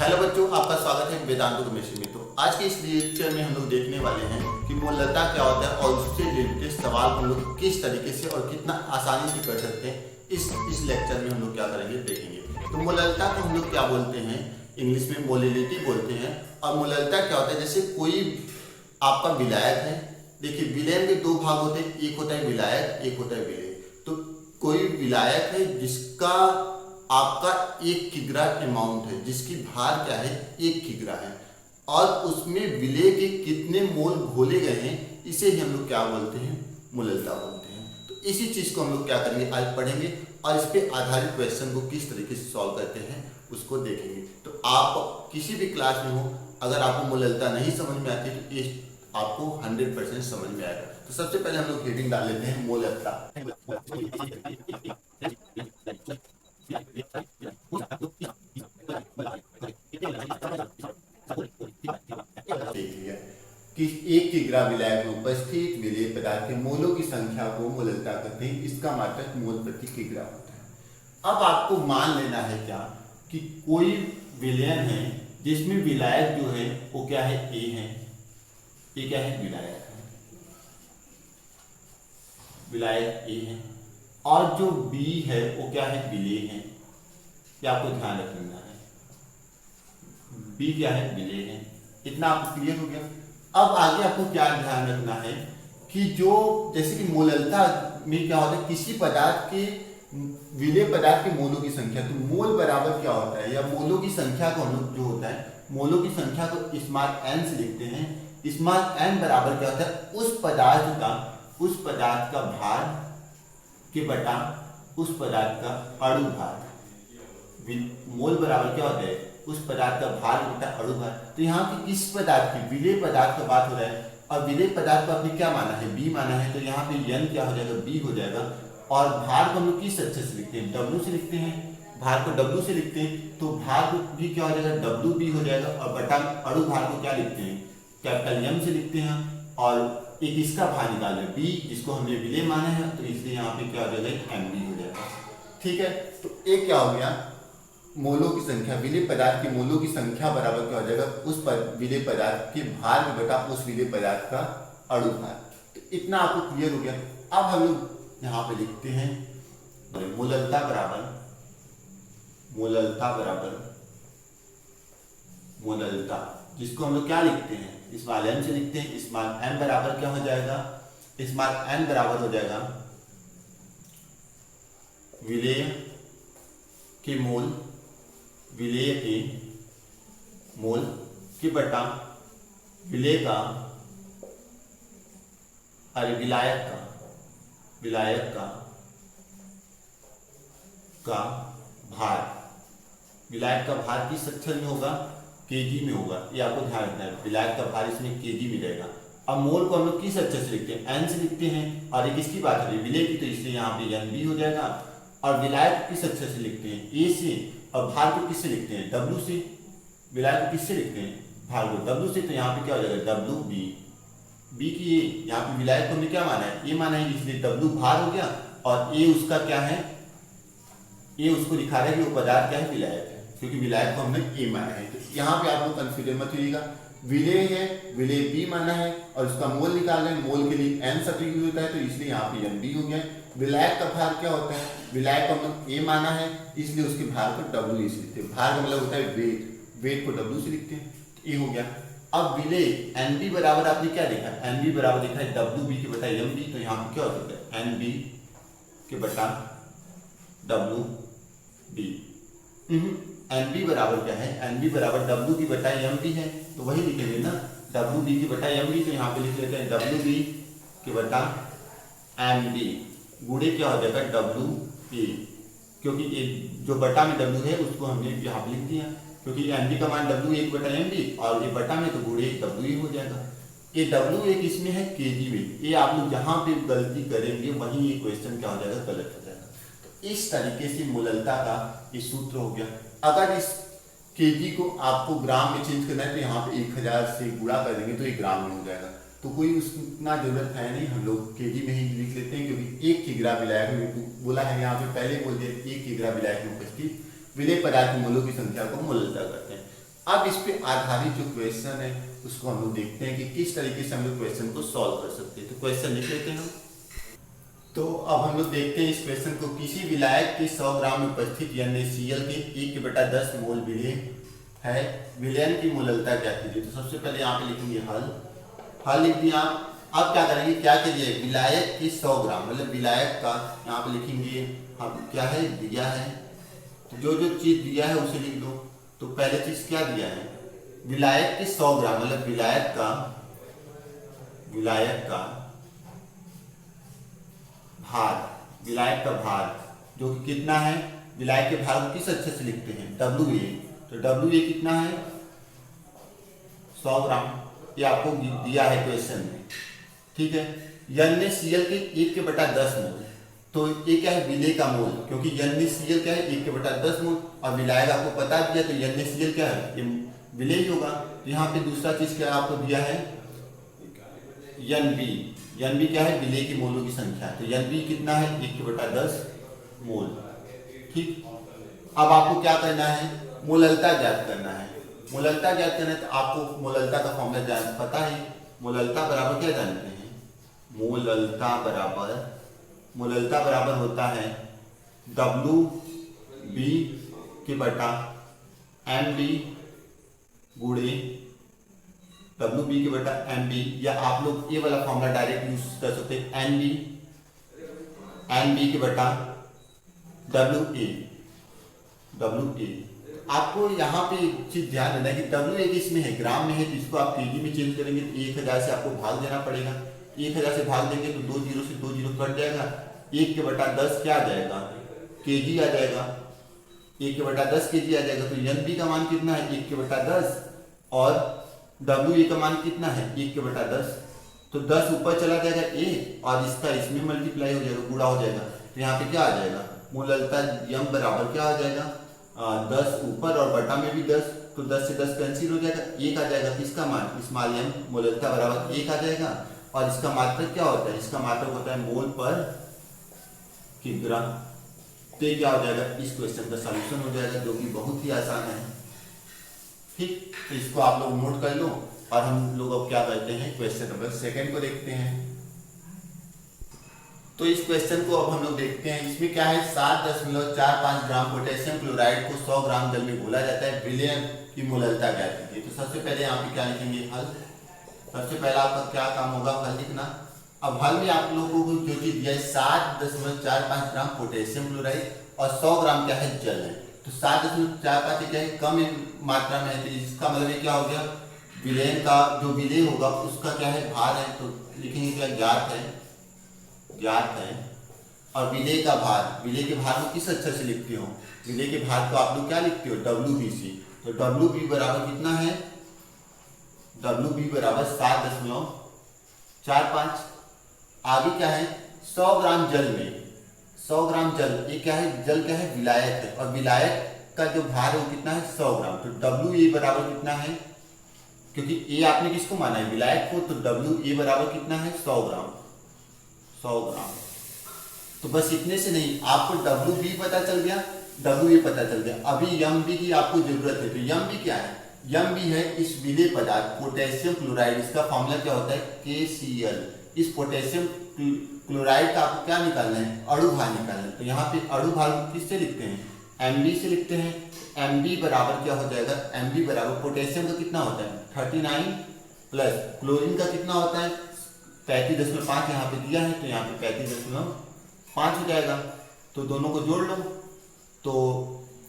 Hello बच्चों, आपका स्वागत है वेदांत केमिस्ट्री में। तो आज के इस लेक्चर में हम लोग देखने वाले हैं कि मोलरता क्या होता है और उससे रिलेटेड सवाल हम लोग किस तरीके से और कितना आसानी से कर सकते हैं। इस लेक्चर में हम लोग क्या करेंगे देखेंगे। तो मोलरता को हम लोग क्या बोलते हैं, इंग्लिश में मोलिलिटी बोलते हैं। और मोलरता क्या होता है, जैसे कोई आपका विलायक है। देखिए, विलयन के दो भाग होते हैं, एक होता है विलायक, एक होता है विलेय। तो कोई विलायक है जिसका आपका 1 किग्रा अमाउंट है, जिसकी भार क्या है 1 किग्रा है, और उसमें विलेय के कितने मोल घोले गए हैं, इसे ही हम लोग क्या बोलते हैं, मोलरता बोलते हैं। तो इसी चीज को हम लोग क्या करेंगे आज पढ़ेंगे और इस पे आधारित क्वेश्चन को किस तरीके से सॉल्व करते हैं उसको देखेंगे। तो आप किसी भी क्लास में हो, अगर आपको मोलरता नहीं समझ में आती तो ये आपको 100% समझ में आएगा। तो सबसे पहले हम लोग हेडिंग डाल लेते हैं मोलरता। कि 1 किग्रा विलायक में उपस्थित विलेय पदार्थ के मोलों की संख्या को मोलरता कहते हैं। इसका मात्रक मोल प्रति किग्रा होता है। अब आपको मान लेना है क्या कि कोई विलयन है जिसमें विलायक जो है वो क्या है, ए है। ये क्या है, विलायक है, विलायक ए है। और जो बी है वो क्या है, विलेय है। ये आपको ध्यान रखना है, बी क्या है, विलेय है। इतना आपको क्लियर हो गया। अब आगे आपको क्या ध्यान रखना है कि जो जैसे कि मोलरता में क्या होता है, किसी पदार्थ के विलेय पदार्थ के मोलों की संख्या। तो मोल बराबर क्या होता है, या मोलों की संख्या को हम लोग जो होता है, मोलों की संख्या को स्मॉल एन से लिखते हैं। स्मॉल एन बराबर क्या होता है, उस पदार्थ का भार के बटा उस पदार्थ का अणु भार। मोल बराबर क्या होता है, उस पदार्थ का भार बटा अणु भार। तो यहाँ पे किस पदार्थ की, विलेय पदार्थ का बात हो रहा है, और विलेय पदार्थ को आपने क्या माना है, बी माना है। तो यहाँ पे n क्या हो जाएगा, बी हो जाएगा। और भार को हम लोग किस अक्षर से लिखते हैं, W से लिखते हैं। भार को W से लिखते हैं, तो भार को भी क्या हो जाएगा, WB हो जाएगा। और बटा अणु भार को क्या लिखते हैं, कैपिटल M से लिखते हैं। और एक इसका भार निकाल रहे B, जिसको हमने विलेय माना है, तो इसलिए यहाँ पे क्या हो जाएगा, MB हो जाएगा। ठीक है, तो एक क्या हो गया, मोलों की संख्या, विलेय पदार्थ के मोलों की संख्या बराबर क्या हो जाएगा, उस विलेय पदार्थ के भार में बटा उस विलेय पदार्थ का अणु भार। तो इतना आपको क्लियर हो गया। अब हम लोग यहाँ पे लिखते हैं मोलरता बराबर मोलरता, जिसको हम लोग क्या लिखते हैं, स्मॉल m से लिखते हैं। स्मॉल m बराबर क्या हो जाएगा, स्मॉल n बराबर हो जाएगा विलेय के मोल, विलेय के मोल के बटा विलेय का, अरे विलायक का भार। विलायक का भार किस अक्षर में होगा, केजी में होगा। ये आपको ध्यान रखना है, विलायक का भार इसमें केजी में रहेगा। अब मोल को हम लोग किस अक्षर से लिखते हैं, एन से लिखते हैं। और ये किसकी बात है, विलेय की, तो इसलिए यहाँ पे एन बी हो जाएगा। और विलायक किस अक्षर से लिखते हैं, ए से। और भार को किससे लिखते हैं, W से। विलायक को किससे लिखते हैं, भार को W से। तो यहाँ पे क्या हो जाएगा, WB, बी की ए। यहाँ पे विलायक को हमने क्या माना है, ए माना है, इसलिए W भार हो गया। और ए उसका क्या है, ए उसको दिखा रहा है कि वो पदार्थ क्या है, विलायक है, क्योंकि विलायक को हमने ए माना है। तो यहाँ पे आप लोग कंफ्यूजन मत होइएगा। विलेय है, विलेय बी माना है, और उसका मोल निकाल रहे हैं। मोल के लिए एन सब्स्टिट्यूट होता है, तो इसलिए यहाँ पे MB हो गया। विलायक का भार क्या होता है, विलायक को हम लोग ए माना है, इसलिए उसके भार को W से लिखते हैं। भार का मतलब होता है वेट को W से लिखते हैं, तो ए हो गया। अब विलेय NB बराबर आपने क्या देखा, NB बराबर देखा है WB के बटा MB। तो यहाँ पे क्या हो सकता है, NB के बटा WB। NB बराबर क्या है, NB बराबर W की बटा MB है, तो वही लिखेंगे ना, WB की बटा MB। तो यहाँ पे लिख लेते हैं WB के बटा MB गुणे क्या हो जाएगा, WA, क्योंकि ये जो बटा में W है उसको हमने यहाँ पे लिख दिया, क्योंकि MB का मान WA की बटा MB, और ये बटा में तो गुणे WA हो जाएगा। ये WA किसमें है, केजी में। ये आप लोग जहाँ पे गलती करेंगे वहीं ये क्वेश्चन क्या हो जाएगा, गलत हो जाएगा। तो इस तरीके से मोलरता का ये सूत्र हो गया। अगर इस केजी को आपको ग्राम में चेंज करना है, तो यहाँ पे 1000 से गुणा कर देंगे तो ये ग्राम में हो जाएगा। तो कोई उतना जरूरत है नहीं, हम लोग केजी में ही लिख लेते हैं, क्योंकि 1 किग्रा विलायक में बोला है, यहाँ पे पहले बोल दिया 1 किग्रा विलायक में उपस्थित विलेय पदार्थ के मोलों की संख्या को मोलरता करते हैं। अब इस पे आधारित जो क्वेश्चन है उसको हम लोग देखते हैं कि किस तरीके से हम लोग क्वेश्चन को सॉल्व कर सकते हैं। तो क्वेश्चन लिख लेते हैं हम। तो अब हम लोग देखते हैं इस क्वेश्चन को। किसी विलायक के 100 ग्राम में उपस्थित NaCl के 1/10 मोल विलेय है, विलयन की मोललता क्या कीजिए। तो सबसे पहले यहाँ पे लिखेंगे हल लिख दिया। अब क्या करेंगे, क्या कीजिए, विलायक की 100 ग्राम मतलब विलायक का यहाँ पे लिखेंगे हम क्या है दिया है, तो जो जो चीज दिया है उसे लिख दो। तो पहले चीज क्या दिया है, विलायक की 100 ग्राम मतलब विलायक का भार जो कि कितना है, विलायक के भार को किस अक्षर से लिखते हैं, WA। तो WA कितना है 100 ग्राम, ये आपको दिया है क्वेश्चन में, ठीक है। NaCl के 1/10 मोल, तो ये क्या है विलेय का मोल, क्योंकि NaCl क्या है 1/10 मोल और विलायक आपको बता दिया तो NaCl क्या है ये विलेय होगा। तो यहाँ पे दूसरा चीज क्या आपको दिया है NB क्या है विलेय की मोलों की संख्या, तो NB कितना है 1/10 मोल, ठीक। अब आपको क्या करना है, मोललता ज्ञात करना है। मोललता ज्ञात करना है तो आपको मोललता का फॉर्मूला पता है, मोललता बराबर क्या जानते हैं, मोललता बराबर होता है WB के बटा MB गुणे WB के बटा MB, या आप लोग ये वाला फॉर्मूला डायरेक्ट यूज कर सकते हैं NB के बटा WA। आपको यहाँ पे एक चीज ध्यान देना है कि WA किसमें है, ग्राम में है, तो इसको आप केजी में चेंज करेंगे तो 1000 से आपको भाग देना पड़ेगा। 1000 से भाग देंगे तो 2 जीरो से 2 जीरो कट जाएगा, 1/10 क्या आ जाएगा केजी आ जाएगा, 1/10 केजी आ जाएगा। तो NB का मान कितना है 1/10 और WA का मान कितना है 1/10, तो 10 ऊपर चला जाएगा A और इसका इसमें मल्टीप्लाई हो जाएगा, गुणा हो जाएगा। तो यहाँ पे क्या आ जाएगा मोललता यम बराबर क्या आ जाएगा 10 ऊपर और बटा में भी 10, तो 10 से 10 कैंसिल हो जाएगा, 1 आ जाएगा। किसका मान स्मॉल m मोललता बराबर 1 आ जाएगा। और इसका मात्रक क्या होता है, इसका मात्रक होता है मोल पर किलोग्राम। तो ये क्या हो जाएगा, इस क्वेश्चन का सॉल्यूशन हो जाएगा, जो कि बहुत ही आसान है, ठीक। तो इसको आप लोग नोट कर लो और हम लोग अब क्या करते हैं क्वेश्चन नंबर 2 को देखते हैं। तो इस क्वेश्चन को अब हम लोग देखते हैं। इसमें क्या है 7.45 ग्राम पोटेशियम क्लोराइड को 100 ग्राम जल में घोला जाता है, विलयन की मोललता ज्ञात कीजिए। तो सबसे पहले यहाँ पे क्या लिखेंगे हल। सबसे पहला आपका क्या काम होगा हल लिखना। अब हल में आप लोगों को जो चीज दिया है 7.45 ग्राम पोटेशियम क्लोराइड और 100 ग्राम क्या है जल है, तो 7.45 क्या है कम मात्रा में है, तो इसका मतलब क्या हो गया विलयन का जो विलेय होगा उसका क्या है भार है, तो लिखेंगे क्या ज्ञात है। और विलेय का भार, विलेय के भार को किस अक्षर से लिखते हो, विलेय के भार को आप लोग क्या लिखते हो WBC। तो WB बराबर कितना है, WB बराबर 7.45। आगे क्या है 100 ग्राम जल में, 100 ग्राम जल, ये क्या है जल क्या है विलायक है, और विलायक का जो भार है वो कितना है 100 ग्राम। तो WA बराबर कितना है, क्योंकि ए आपने किसको माना है विलायक को, तो WA बराबर कितना है 100 ग्राम। तो बस इतने से नहीं, आपको WB पता चल गया, WA पता चल गया, अभी MB की आपको जरूरत है। तो MB क्या है, MB है इस विलेय पदार्थ पोटेशियम क्लोराइड, इसका फॉर्मूला क्या होता है KCl। इस पोटेशियम क्लोराइड का आपको क्या निकालना है अणु भार निकालना है। तो यहाँ पे अणु भार किससे लिखते हैं MB से लिखते हैं। MB बराबर क्या हो जाएगा, MB बराबर पोटेशियम का कितना होता है 39 प्लस क्लोरीन का कितना होता है 35.5 यहाँ पे दिया है, तो यहाँ पे 35.5 हो जाएगा। तो दोनों को जोड़ लो, तो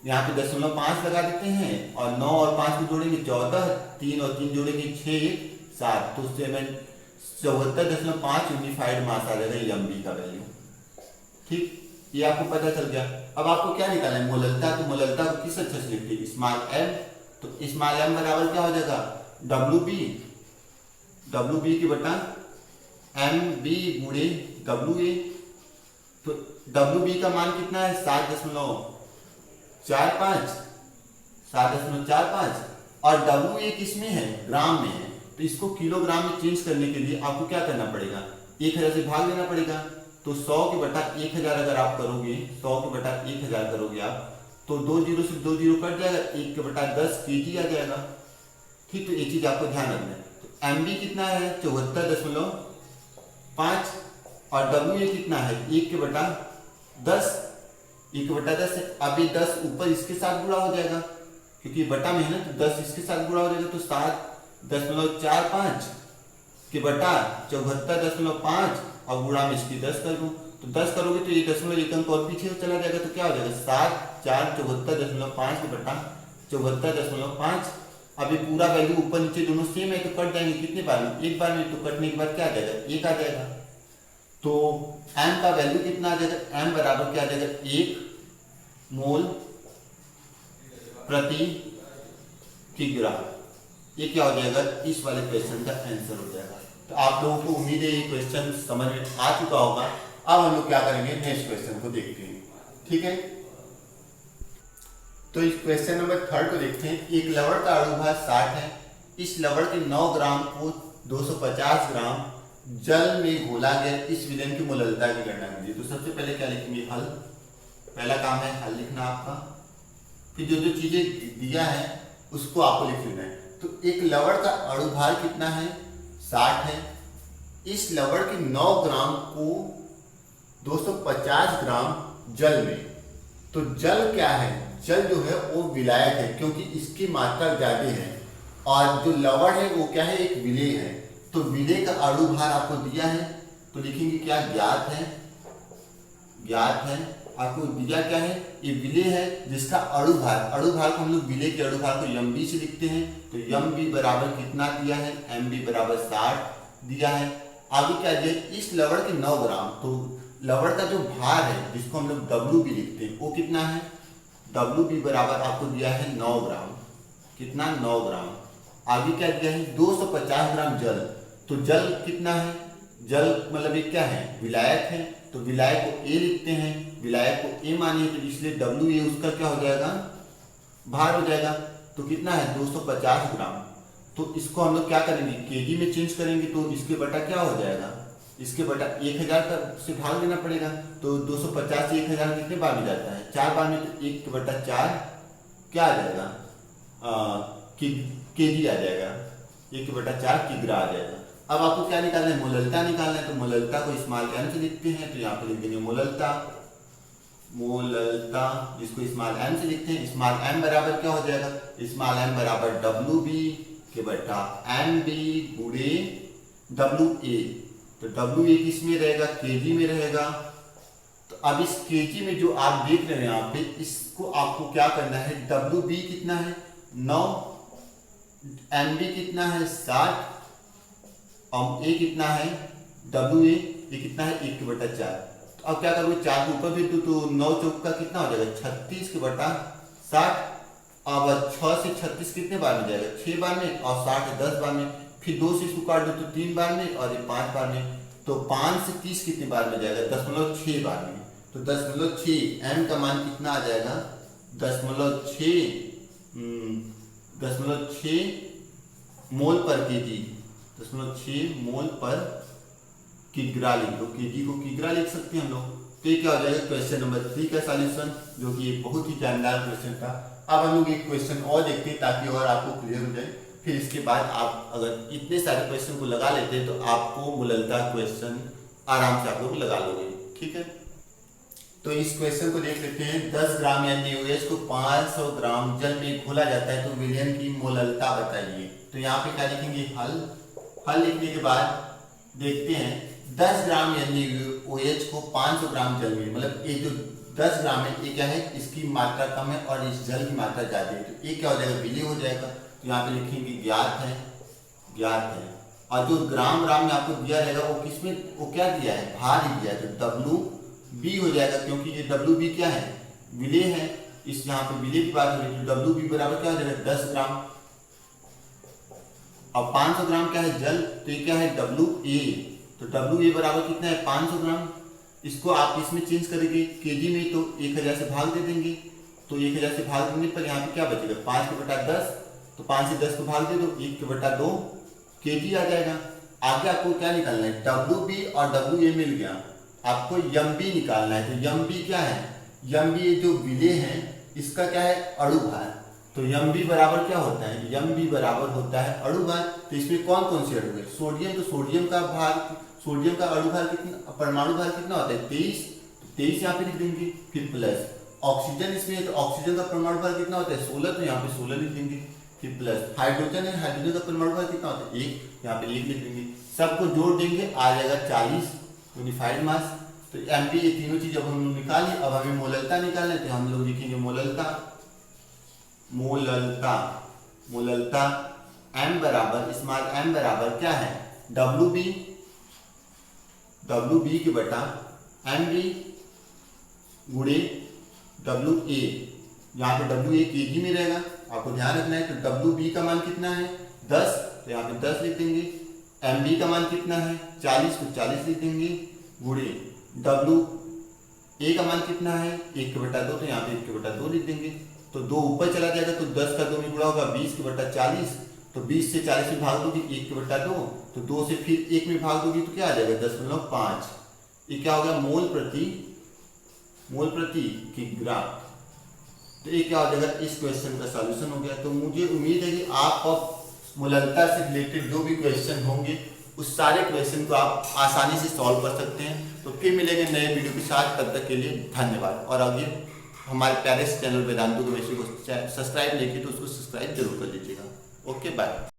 यहाँ पे 0.5 लगा देते हैं और 9 और 5 को जोड़ेंगे 14, 3 और 3 जोड़ेंगे 6, 7, तो 74.5 यूनिफाइड मास आ जाएगा MB का वैल्यू, ठीक। ये आपको पता चल गया। अब आपको क्या निकालना है मोललता, तो मोललता को किस अक्षर से लिखते हैं स्मॉल m, तो स्मॉल m बराबर क्या हो जाएगा WB की बटा MB गुणे WA। तो WB का मान कितना है 7.45 और WA किसमें है ग्राम में है, तो इसको किलोग्राम में चेंज करने के लिए आपको क्या करना पड़ेगा 1000 से भाग देना पड़ेगा। तो 100 के बटा 1000 अगर आप करोगे, 100 के बटा 1000 करोगे आप, तो 2 जीरो से 2 जीरो कट जाएगा, 1/10 kg आ जाएगा। ठीक, तो ये चीज आपको ध्यान रखना है। तो MB कितना है 74.5 और WA कितना है 1/10, 1/10 है। अब ये 10 ऊपर इसके साथ गुणा हो जाएगा क्योंकि बटा में है ना, तो 10 इसके साथ गुणा हो जाएगा, तो 7.45 के बटा 74.5 और गुणा में इसकी 10 कर दूं, तो 10 करोगे तो ये 1 अंक और पीछे चला जाएगा, तो क्या हो जाएगा 7 4 74.5 के बटा 74.5। अब ये पूरा वैल्यू ऊपर नीचे दोनों सेम है तो कट जाएंगे कितने बार में, एक बार में, तो कटने के बाद क्या आ जाएगा 1 आ जाएगा। तो m का वैल्यू कितना आ जाएगा, m बराबर क्या आ जाएगा 1 मोल प्रति किग्रा। ये क्या हो जाएगा, इस वाले क्वेश्चन का आंसर हो जाएगा। तो आप लोगों को उम्मीद है ये क्वेश्चन समझ में आ चुका होगा। अब हम लोग क्या करेंगे, नेक्स्ट क्वेश्चन को देखते हैं। ठीक है, तो इस क्वेश्चन नंबर 3 को देखते हैं। एक लवण का अणुभार 60 है। इस लवण के 9 ग्राम को 250 ग्राम जल में घोला गया, इस विलयन की मोललता की गणना कीजिए। तो सबसे पहले क्या लिखेंगे, हल। पहला काम है हल लिखना आपका, फिर जो जो चीजें दिया है उसको आपको लिख लेना है। तो एक लवण का अणुभार कितना है 60 है। इस लवण के 9 ग्राम को 250 ग्राम जल में, तो जल क्या है, जल जो है वो विलायक है क्योंकि इसकी मात्रा ज्यादा है, और जो लवण है वो क्या है, एक विलेय है। तो विलेय का अणुभार आपको दिया है, तो लिखेंगे क्या, ज्ञात है, ज्ञात है। आपको दिया क्या है, ये विलेय है जिसका अणुभार, अणुभार को हम लोग विलेय के अणुभार को mb से लिखते हैं। तो mb बराबर कितना दिया है, mb बराबर 60 दिया है। आगे क्या दिया, इस लवण के 9 ग्राम, तो लवण का जो भार है जिसको हम लोग WB लिखते हैं वो कितना है, WB बराबर आपको दिया है 9 ग्राम, कितना 9 ग्राम। आगे क्या दिया है 250 ग्राम जल, तो जल कितना है, जल मतलब ये क्या है, विलायक है, तो विलायक को A लिखते हैं, विलायक को A मानिए, तो इसलिए WA उसका क्या हो जाएगा, भार हो जाएगा। तो कितना है 250 ग्राम। तो इसको हम लोग क्या करेंगे, kg में चेंज करेंगे, तो इसके बटा क्या हो जाएगा, इसके बटा 1000 से भाग देना पड़ेगा। तो 250 से 1000 कितने बार में जाता है, 4 बार में, तो 1/4 क्या आ जाएगा, kg आ जाएगा, 1/4 किग्रा आ जाएगा। अब आपको क्या निकालना है, मोललता निकालना है। तो मोललता को स्मॉल m से लिखते हैं, तो यहाँ पे लिख देंगे मोललता, मोललता जिसको स्मॉल m से लिखते हैं। स्मॉल m बराबर क्या हो जाएगा, स्मॉल m बराबर WB के बटा MB गुणे WA। तो WA किस में रहेगा, kg में रहेगा। तो अब इस kg में जो आप देख रहे हैं यहाँ पे, इसको आपको क्या करना है, WB कितना है 9, MB कितना है 60 और A कितना है WA, ये कितना है 1/4। तो अब क्या करोगे, 4 के ऊपर भी तो 9 चौक का कितना हो जाएगा 36 के बटा 60। अब 6 से 36 कितने बार में जाएगा, 6 बार में, और 60 है 10 बार में। फिर 2 से इसको काट दो तो 3 बार में, और ये 5 बार में। तो 5 से 30 कितने बार में जाएगा, 10.6 बार में। तो 10.6 m का मान कितना आ जाएगा, 10.6 मोल पर केजी, 10.6 मोल पर किग्रा लिख दो, केजी को किग्रा लिख सकते हैं हम लोग। तो ये क्या हो जाएगा क्वेश्चन नंबर 3 का सॉल्यूशन, जो कि एक बहुत ही जानदार क्वेश्चन था। अब हम लोग एक क्वेश्चन और देखते हैं ताकि और आपको क्लियर हो जाए। फिर इसके बाद आप अगर इतने सारे क्वेश्चन को लगा लेते हैं तो आपको मोललता क्वेश्चन आराम से आप लोग लगा लोगे। ठीक है, तो इस क्वेश्चन को देख लेते हैं। 10 ग्राम NaOH को 500 ग्राम जल में घोला जाता है, तो विलयन की मोललता बताइए। तो यहाँ पे क्या लिखेंगे, हल। हल लिखने के बाद देखते हैं 10 ग्राम NaOH को 500 ग्राम जल में, मतलब ये जो 10 ग्राम है ये क्या है, इसकी मात्रा कम है और इस जल की मात्रा ज्यादा है, तो ये क्या हो जाएगा, विलेय हो जाएगा। तो यहाँ पे लिखेंगे ज्ञात है, ज्ञात है। और जो ग्राम ग्राम में आपको दिया रहेगा वो किसमें, वो क्या दिया है, भार ही दिया है, तो WB हो जाएगा, क्योंकि ये WB क्या है, विलेय है। इस यहाँ पे विलेय की बात हो रही है, तो WB बराबर क्या हो जाएगा 10 ग्राम। अब 500 ग्राम क्या है, जल, तो ये क्या है WA। तो WA बराबर कितना है 500 ग्राम। इसको आप इसमें चेंज करेंगे kg में, तो 1000 से भाग दे देंगे। तो 1000 से भाग देने पर यहाँ पे क्या बचेगा, 5/10, तो 5 से 10 को भाग दे दो, 1/2 kg आ जाएगा। आगे आपको क्या निकालना है, WB और WA मिल गया, आपको MB निकालना है। तो MB क्या है, MB जो विलेय है इसका क्या है, अणु भार। तो यम बी बराबर क्या होता है, यम बी बराबर होता है अणु भार। तो इसमें कौन कौन सी अणु है, सोडियम, तो सोडियम का भार, सोडियम का अणु भार कितना, परमाणु भार कितना होता है 23, 23 यहाँ पे लिख देंगे। फिर प्लस ऑक्सीजन इसमें है, तो ऑक्सीजन का परमाणु भार कितना होता है 16, तो यहाँ पे 16 लिख देंगे। फिर प्लस हाइड्रोजन है, हाइड्रोजन का परमाणु भार कितना होता है 1, यहाँ पे 1 लिख देंगे। सबको जोड़ देंगे, आ जाएगा 40 यूनिफाइड मास। तो एमपी ये तीनों चीज अब हम लोग निकाल ली। अब हमें मोललता निकालना है, तो हम लोग लिखेंगे मोललता, मोललता, मोललता एम बराबर, स्मॉल एम बराबर क्या है, डब्ल्यू बी, डब्ल्यू बी के बटा एम बी गुणे डब्ल्यू ए। यहाँ पे डब्ल्यू ए केजी में रहेगा, आपको ध्यान रखना है। तो डब्ल्यू बी का मान कितना है 10, तो यहाँ पे 10 लिख देंगे। एम बी का मान कितना है 40, तो 40 लिख देंगे गुणे डब्ल्यू ए का मान कितना है 1/2, तो यहाँ पे 1/2 लिख देंगे। तो 2 ऊपर चला जाएगा, तो 10 का 2 में गुणा होगा 20/40, तो 20 से 40 में भाग दोगे 1/2, तो 2 से फिर 1 में भाग दोगे तो क्या आ जाएगा 10.5। ये क्या हो गया, मोल प्रति किग्रा। तो ये क्या हो जाएगा, इस क्वेश्चन का सॉल्यूशन हो गया। तो मुझे उम्मीद है कि आप अब मोललता से रिलेटेड जो भी क्वेश्चन होंगे उस सारे क्वेश्चन को आप आसानी से सॉल्व कर सकते हैं। तो फिर मिलेंगे नए वीडियो के साथ, तब तक के लिए धन्यवाद। और आगे हमारे प्यारे चैनल वेदांतु केमिस्ट्री को सब्सक्राइब नहीं किया तो उसको सब्सक्राइब जरूर कर लीजिएगा। Okay bye.